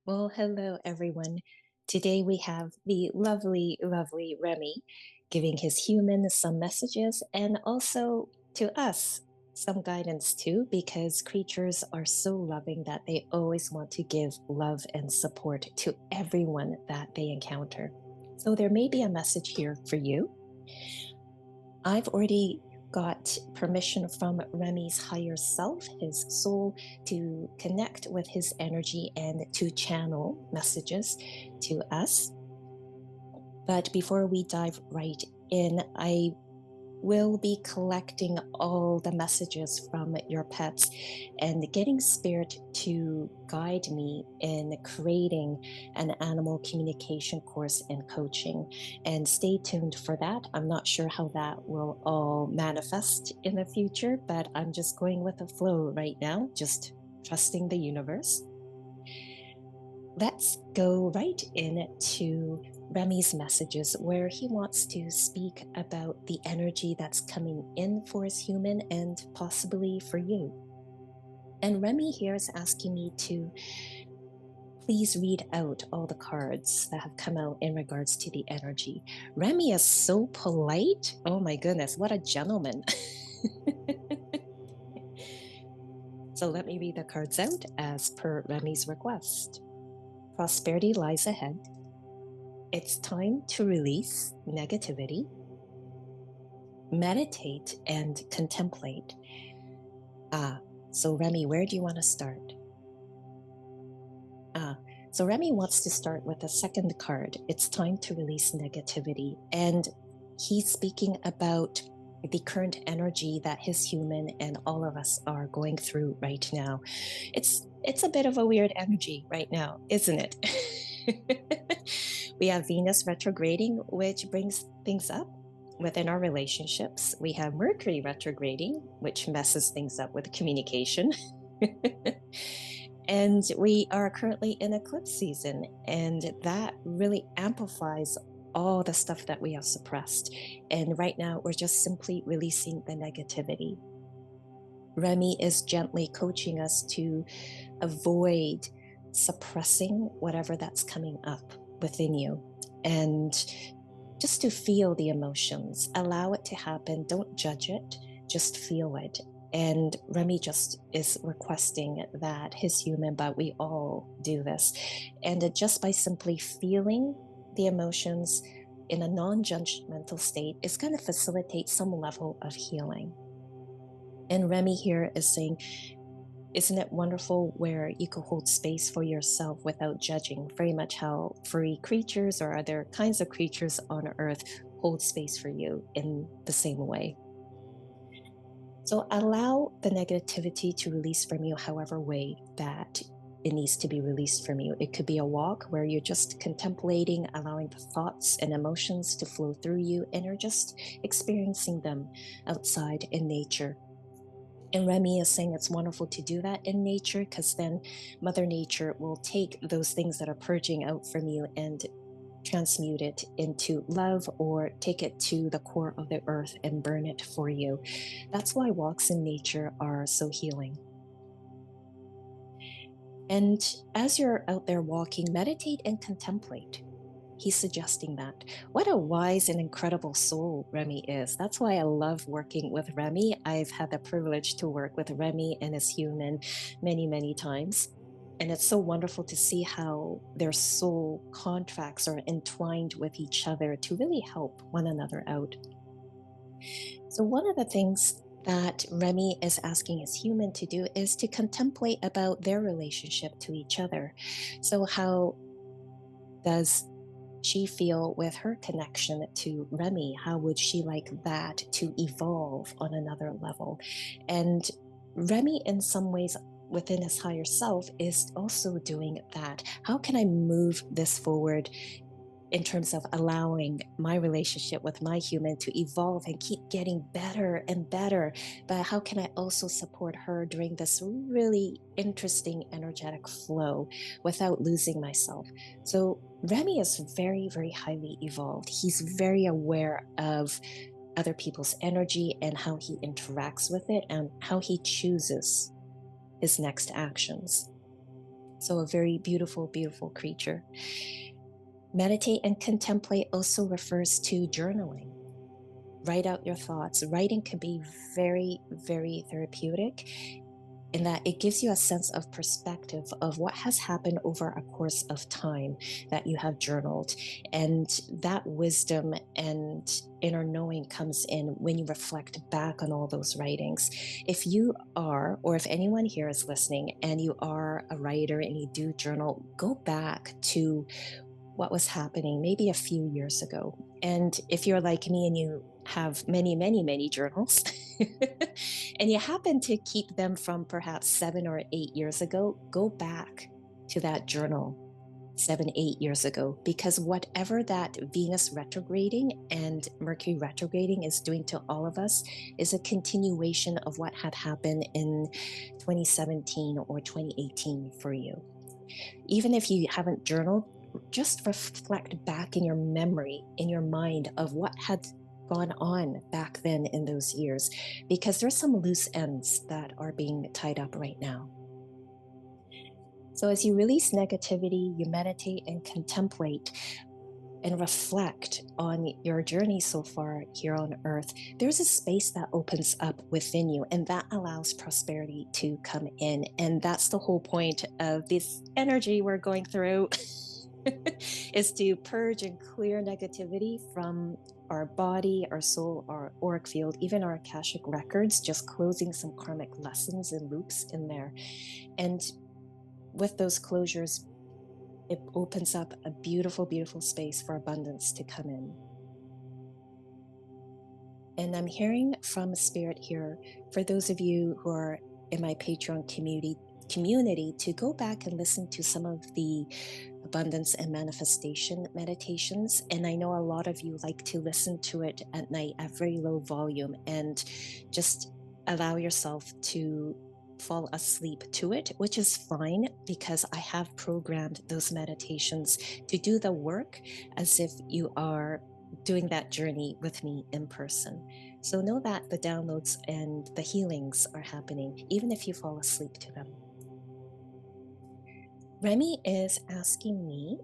Well, hello everyone. Today we have the lovely, lovely Remy giving his human some messages and also to us some guidance too, because creatures are so loving that they always want to give love and support to everyone that they encounter. So there may be a message here for you. I've already got permission from Remy's higher self, his soul, to connect with his energy and to channel messages to us. But before we dive right in, I will be collecting all the messages from your pets and getting spirit to guide me in creating an animal communication course and coaching. And stay tuned for that. I'm not sure how that will all manifest in the future, but I'm just going with the flow right now, just trusting the universe. Let's go right into Remy's messages, where he wants to speak about the energy that's coming in for his human and possibly for you. And Remy here is asking me to please read out all the cards that have come out in regards to the energy. Remy is so polite. Oh my goodness, what a gentleman. So let me read the cards out as per Remy's request. Prosperity lies ahead. It's time to release negativity, meditate, and contemplate. So Remy, where do you want to start? So Remy wants to start with the second card. It's time to release negativity. And he's speaking about the current energy that his human and all of us are going through right now. It's a bit of a weird energy right now, isn't it? We have Venus retrograding, which brings things up within our relationships. We have Mercury retrograding, which messes things up with communication. And we are currently in eclipse season, and that really amplifies all the stuff that we have suppressed. And right now, we're just simply releasing the negativity. Remy is gently coaching us to avoid suppressing whatever that's coming up within you, and just to feel the emotions, allow it to happen, don't judge it, just feel it. And Remy just is requesting that his human, but we all do this. And just by simply feeling the emotions in a non-judgmental state is going to facilitate some level of healing. And Remy here is saying, isn't it wonderful where you can hold space for yourself without judging? Very much how furry creatures or other kinds of creatures on Earth hold space for you in the same way. So allow the negativity to release from you however way that it needs to be released from you. It could be a walk where you're just contemplating, allowing the thoughts and emotions to flow through you, and you're just experiencing them outside in nature. And Remy is saying it's wonderful to do that in nature, because then Mother Nature will take those things that are purging out from you and transmute it into love, or take it to the core of the earth and burn it for you. That's why walks in nature are so healing. And as you're out there walking, meditate and contemplate. He's suggesting that. What a wise and incredible soul Remy is. That's why I love working with Remy. I've had the privilege to work with Remy and his human many, many times. And it's so wonderful to see how their soul contracts are entwined with each other to really help one another out. So one of the things that Remy is asking his human to do is to contemplate about their relationship to each other. So how does she feel with her connection to Remy? How would she like that to evolve on another level? And Remy, in some ways, within his higher self, is also doing that. How can I move this forward in terms of allowing my relationship with my human to evolve and keep getting better and better? But how can I also support her during this really interesting energetic flow without losing myself? So Remy is very, very highly evolved. He's very aware of other people's energy and how he interacts with it and how he chooses his next actions. So, a very beautiful, beautiful creature. Meditate and contemplate also refers to journaling. Write out your thoughts. Writing can be very, very therapeutic in that it gives you a sense of perspective of what has happened over a course of time that you have journaled. And that wisdom and inner knowing comes in when you reflect back on all those writings. If you are, or if anyone here is listening and you are a writer and you do journal, go back to what was happening maybe a few years ago. And if you're like me and you have many, many, many journals, and you happen to keep them from perhaps 7 or 8 years ago, go back to that journal 7, 8 years ago, because whatever that Venus retrograding and Mercury retrograding is doing to all of us is a continuation of what had happened in 2017 or 2018 for you. Even if you haven't journaled, just reflect back in your memory, in your mind, of what had gone on back then in those years, because there's some loose ends that are being tied up right now. So as you release negativity, you meditate and contemplate and reflect on your journey so far here on earth, there's a space that opens up within you, and that allows prosperity to come in. And that's the whole point of this energy we're going through is to purge and clear negativity from our body, our soul, our auric field, even our Akashic records, just closing some karmic lessons and loops in there. And with those closures, it opens up a beautiful, beautiful space for abundance to come in. And I'm hearing from Spirit here, for those of you who are in my Patreon community to go back and listen to some of the abundance and manifestation meditations. And I know a lot of you like to listen to it at night at very low volume, and just allow yourself to fall asleep to it, which is fine, because I have programmed those meditations to do the work as if you are doing that journey with me in person. So know that the downloads and the healings are happening, even if you fall asleep to them. Remy is asking me,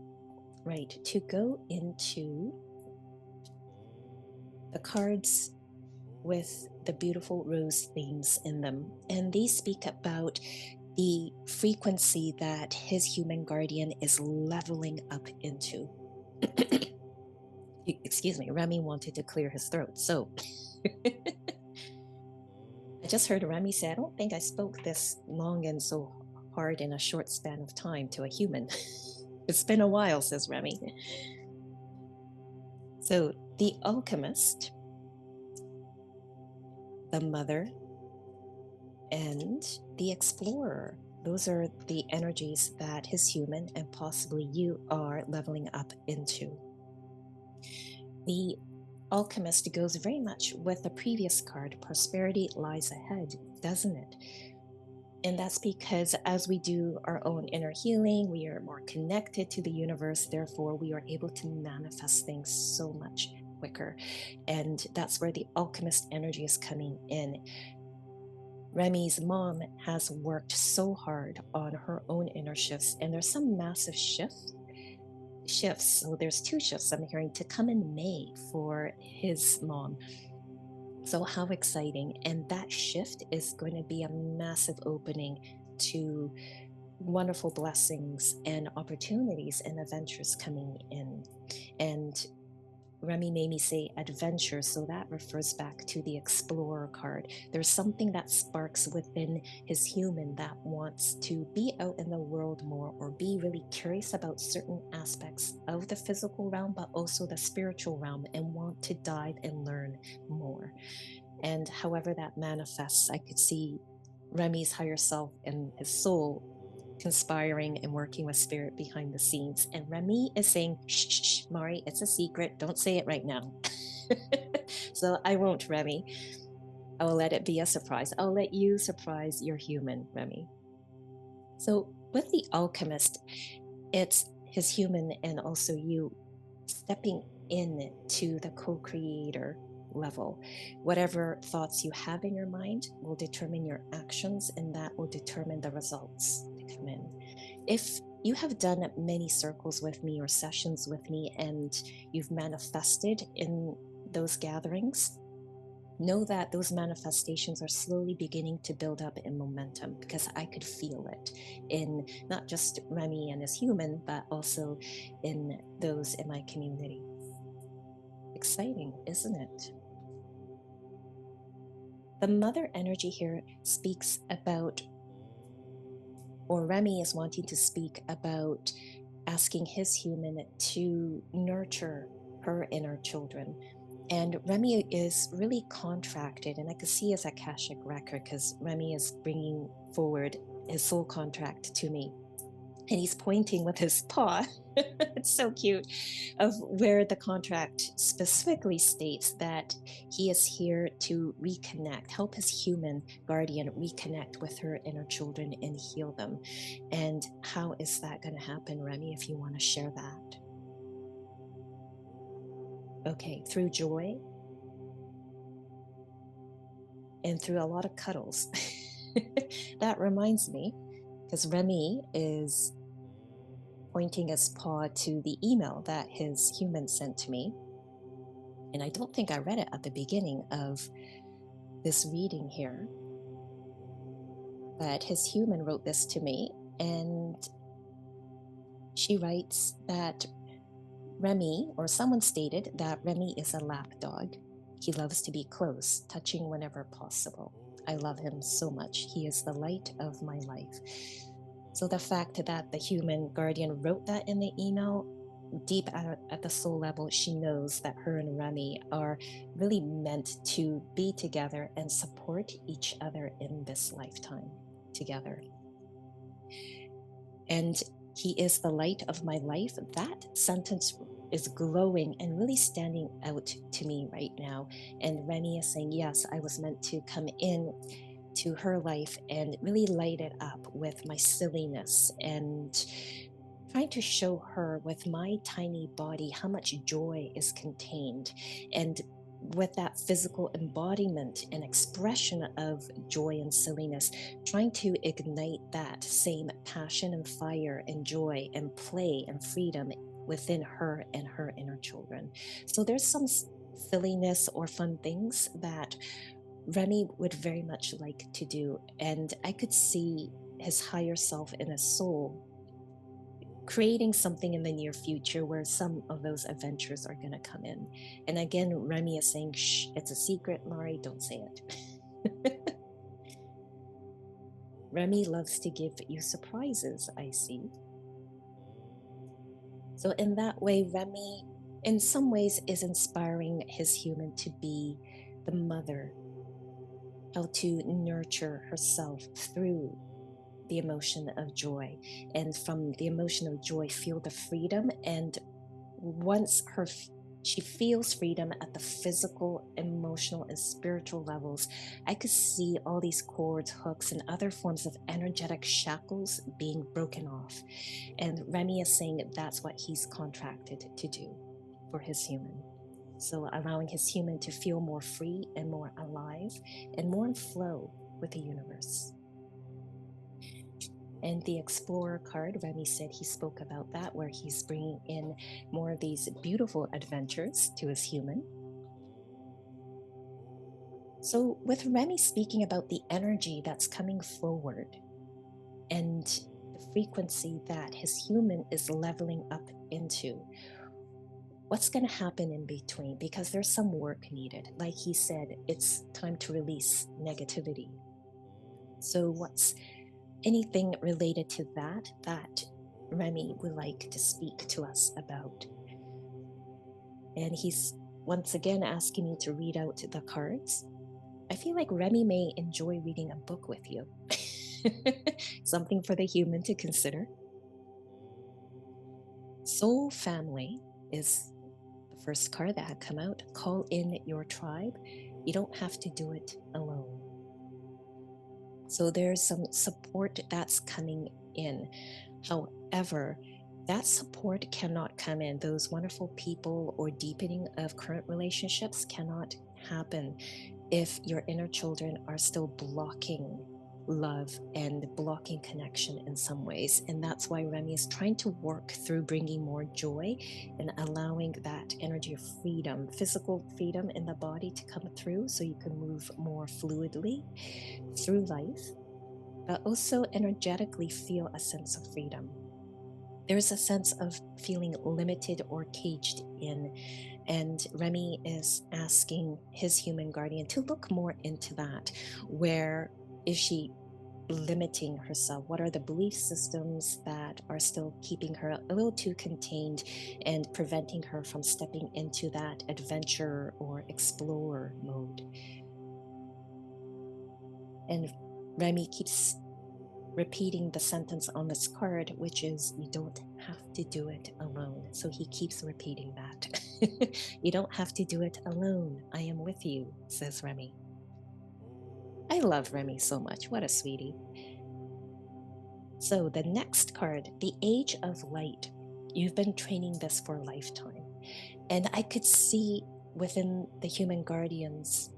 right, to go into the cards with the beautiful rose themes in them. And these speak about the frequency that his human guardian is leveling up into. Excuse me, Remy wanted to clear his throat. So I just heard Remy say, I don't think I spoke this long and so hard in a short span of time to a human. It's been a while, says Remy. So the alchemist, the mother, and the explorer. Those are the energies that his human and possibly you are leveling up into. The alchemist goes very much with the previous card, prosperity lies ahead, doesn't it? And that's because as we do our own inner healing, we are more connected to the universe. Therefore, we are able to manifest things so much quicker. And that's where the alchemist energy is coming in. Remy's mom has worked so hard on her own inner shifts, and there's some massive shifts. So there's 2 shifts I'm hearing to come in May for his mom. So how exciting. And that shift is going to be a massive opening to wonderful blessings and opportunities and adventures coming in. And Remy made me say adventure, so that refers back to the explorer card. There's something that sparks within his human that wants to be out in the world more, or be really curious about certain aspects of the physical realm, but also the spiritual realm, and want to dive and learn more. And however that manifests, I could see Remy's higher self and his soul conspiring and working with spirit behind the scenes. And Remy is saying, shh, shh, shh, Mari, it's a secret. Don't say it right now. So I won't, Remy. I will let it be a surprise. I'll let you surprise your human, Remy. So with the alchemist, it's his human and also you stepping in to the co-creator level. Whatever thoughts you have in your mind will determine your actions, and that will determine the results to come in. If you have done many circles with me or sessions with me and you've manifested in those gatherings, know that those manifestations are slowly beginning to build up in momentum because I could feel it in not just Remy and his human, but also in those in my community. Exciting, isn't it? The mother energy here speaks about, or Remy is wanting to speak about asking his human to nurture her inner children. And Remy is really contracted, and I can see his Akashic record because Remy is bringing forward his soul contract to me. And he's pointing with his paw. It's so cute, of where the contract specifically states that he is here to reconnect, help his human guardian reconnect with her inner children and heal them. And how is that going to happen, Remy, if you want to share that? Okay, through joy and through a lot of cuddles. That reminds me, because Remy is pointing his paw to the email that his human sent to me. And I don't think I read it at the beginning of this reading here, but his human wrote this to me, and she writes that Remy, or someone stated that Remy is a lap dog. He loves to be close, touching whenever possible. I love him so much. He is the light of my life. So the fact that the human guardian wrote that in the email, deep at the soul level, she knows that her and Remy are really meant to be together and support each other in this lifetime together. And he is the light of my life. That sentence is glowing and really standing out to me right now. And Remy is saying, yes, I was meant to come in to her life and really light it up with my silliness and trying to show her with my tiny body how much joy is contained. And with that physical embodiment and expression of joy and silliness, trying to ignite that same passion and fire and joy and play and freedom within her and her inner children. So there's some silliness or fun things that Remy would very much like to do. And I could see his higher self and his soul creating something in the near future where some of those adventures are going to come in. And again, Remy is saying, shh, it's a secret, Mari, don't say it. Remy loves to give you surprises, I see. So in that way, Remy, in some ways, is inspiring his human to be the mother, how to nurture herself through the emotion of joy, and from the emotion of joy feel the freedom. And once she feels freedom at the physical, emotional, and spiritual levels, I could see all these cords, hooks, and other forms of energetic shackles being broken off. And Remy is saying that's what he's contracted to do for his human. So allowing his human to feel more free and more alive and more in flow with the universe. And the Explorer card, Remy said he spoke about that, where he's bringing in more of these beautiful adventures to his human. So with Remy speaking about the energy that's coming forward and the frequency that his human is leveling up into, what's going to happen in between? Because there's some work needed. Like he said, it's time to release negativity. So what's anything related to that Remy would like to speak to us about? And he's once again asking me to read out the cards. I feel like Remy may enjoy reading a book with you. Something for the human to consider. Soul Family is the first card that had come out. Call in your tribe. You don't have to do it alone. So there's some support that's coming in. However, that support cannot come in. Those wonderful people or deepening of current relationships cannot happen if your inner children are still blocking love and blocking connection in some ways. And that's why Remy is trying to work through bringing more joy and allowing that energy of freedom, physical freedom in the body to come through so you can move more fluidly through life, but also energetically feel a sense of freedom. There's a sense of feeling limited or caged in. And Remy is asking his human guardian to look more into that. Where is she limiting herself? What are the belief systems that are still keeping her a little too contained and preventing her from stepping into that adventure or explorer mode? And Remy keeps repeating the sentence on this card, which is, you don't have to do it alone. So he keeps repeating that. You don't have to do it alone. I am with you, says Remy. I love Remy so much. What a sweetie. So the next card, the Age of Light. You've been training this for a lifetime. And I could see within the human guardian's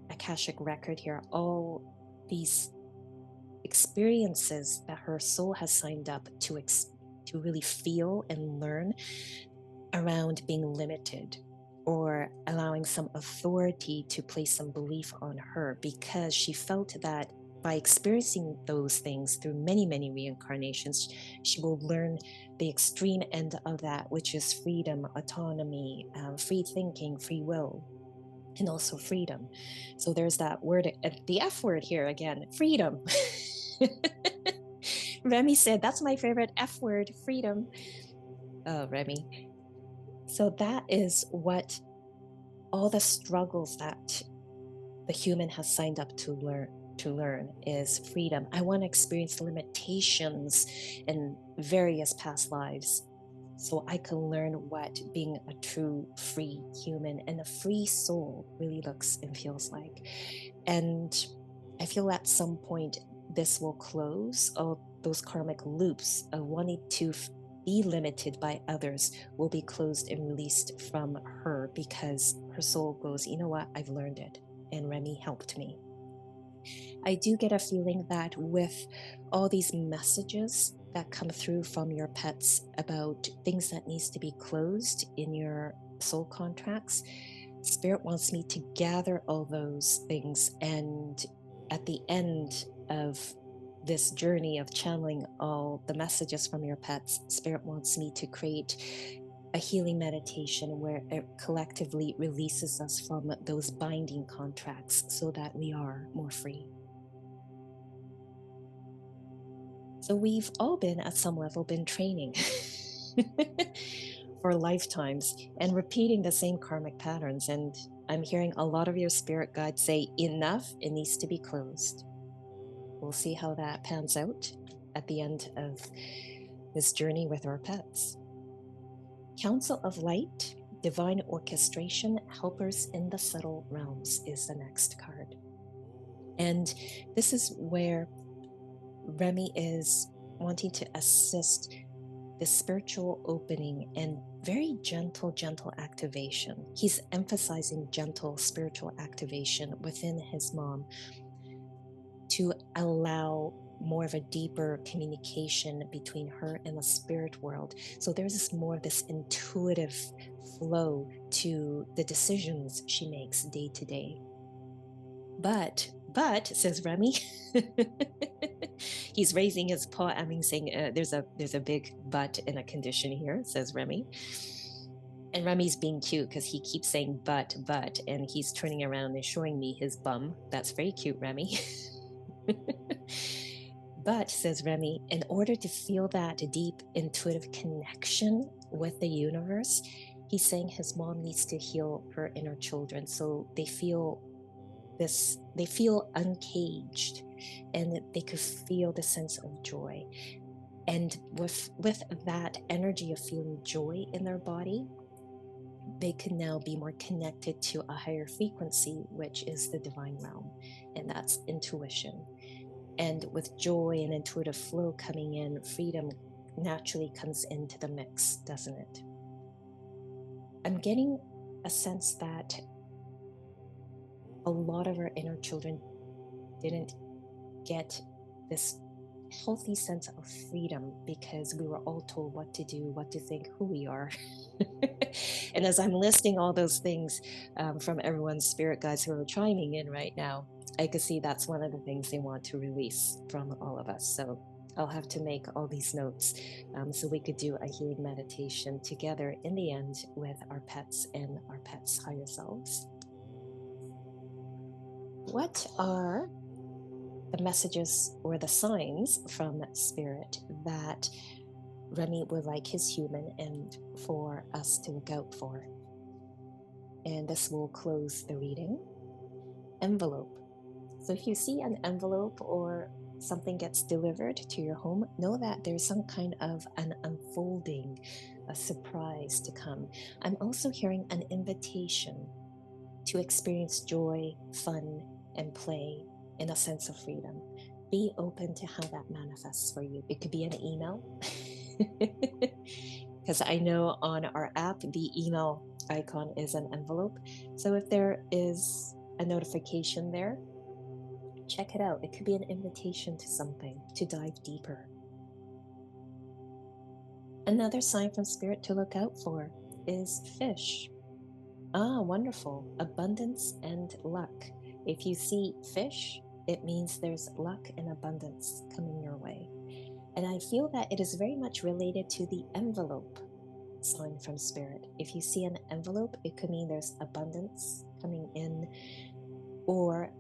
Akashic record here, all these experiences that her soul has signed up to really feel and learn around being limited, or allowing some authority to place some belief on her, because she felt that by experiencing those things through many, many reincarnations, she will learn the extreme end of that, which is freedom, autonomy, free thinking, free will, and also freedom. So there's that word, the F word here again, freedom. Remy said, that's my favorite F word, freedom. Oh, Remy. So that is what all the struggles that the human has signed up to learn is freedom. I want to experience limitations in various past lives so I can learn what being a true free human and a free soul really looks and feels like. And I feel at some point this will close. All those karmic loops of wanting to be limited by others will be closed and released from her, because her soul goes, you know what, I've learned it, and Remy helped me. I do get a feeling that with all these messages that come through from your pets about things that needs to be closed in your soul contracts, Spirit wants me to gather all those things, and at the end of this journey of channeling all the messages from your pets, Spirit wants me to create a healing meditation where it collectively releases us from those binding contracts so that we are more free. So we've all been, at some level, been training for lifetimes and repeating the same karmic patterns. And I'm hearing a lot of your spirit guides say, enough, it needs to be closed. We'll see how that pans out at the end of this journey with our pets. Council of Light, Divine Orchestration, Helpers in the Subtle Realms is the next card. And this is where Remy is wanting to assist the spiritual opening and very gentle activation. He's emphasizing gentle spiritual activation within his mom to allow more of a deeper communication between her and the spirit world. So there's this intuitive flow to the decisions she makes day to day. But, says Remy, he's raising his paw. I mean, saying there's a big but in a condition here, says Remy. And Remy's being cute because he keeps saying but, and he's turning around and showing me his bum. That's very cute, Remy. But, says Remy, in order to feel that deep intuitive connection with the universe, he's saying his mom needs to heal her inner children so they feel uncaged, and they could feel the sense of joy. And with that energy of feeling joy in their body, they can now be more connected to a higher frequency, which is the divine realm, and that's intuition. And with joy and intuitive flow coming in, freedom naturally comes into the mix, doesn't it? I'm getting a sense that a lot of our inner children didn't get this healthy sense of freedom because we were all told what to do, what to think, who we are. And as I'm listing all those things from everyone's spirit guides who are chiming in right now, I can see that's one of the things they want to release from all of us. So I'll have to make all these notes so we could do a healing meditation together in the end with our pets and our pets' higher selves. What are the messages or the signs from spirit that Remy would like his human and for us to look out for? And this will close the reading. Envelope. So if you see an envelope or something gets delivered to your home, know that there's some kind of an unfolding, a surprise to come. I'm also hearing an invitation to experience joy, fun, and play in a sense of freedom. Be open to how that manifests for you. It could be an email. Because I know on our app, the email icon is an envelope. So if there is a notification there, check it out. It could be an invitation to something, to dive deeper. Another sign from spirit to look out for is fish. Ah, wonderful. Abundance and luck. If you see fish, it means there's luck and abundance coming your way. And I feel that it is very much related to the envelope sign from spirit. If you see an envelope, it could mean there's abundance coming in, or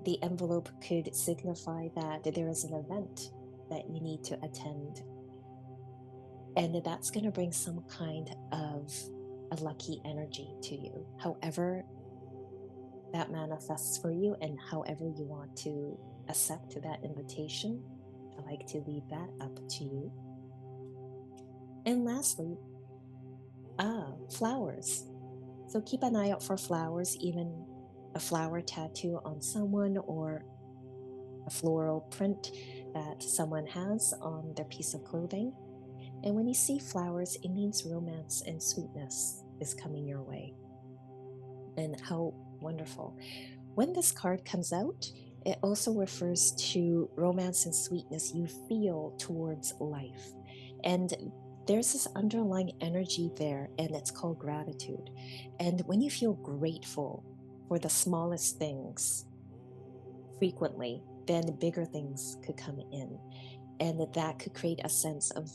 the envelope could signify that there is an event that you need to attend. And that's going to bring some kind of a lucky energy to you. However, that manifests for you and however you want to accept that invitation, I like to leave that up to you. And lastly, flowers. So keep an eye out for flowers, even a flower tattoo on someone or a floral print that someone has on their piece of clothing. And when you see flowers, it means romance and sweetness is coming your way. And how wonderful. When this card comes out, it also refers to romance and sweetness you feel towards life. And there's this underlying energy there, and it's called gratitude. And when you feel grateful for the smallest things frequently, then bigger things could come in. And that could create a sense of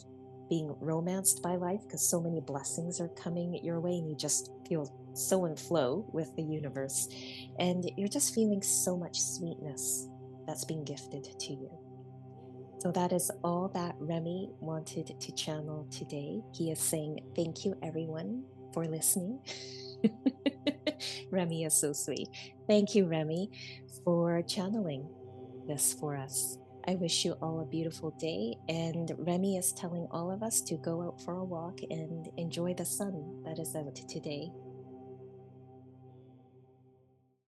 being romanced by life because so many blessings are coming your way and you just feel so in flow with the universe. And you're just feeling so much sweetness that's being gifted to you. So that is all that Remy wanted to channel today. He is saying, thank you everyone for listening. Remy is so sweet. Thank you, Remy, for channeling this for us. I wish you all a beautiful day. And Remy is telling all of us to go out for a walk and enjoy the sun that is out today.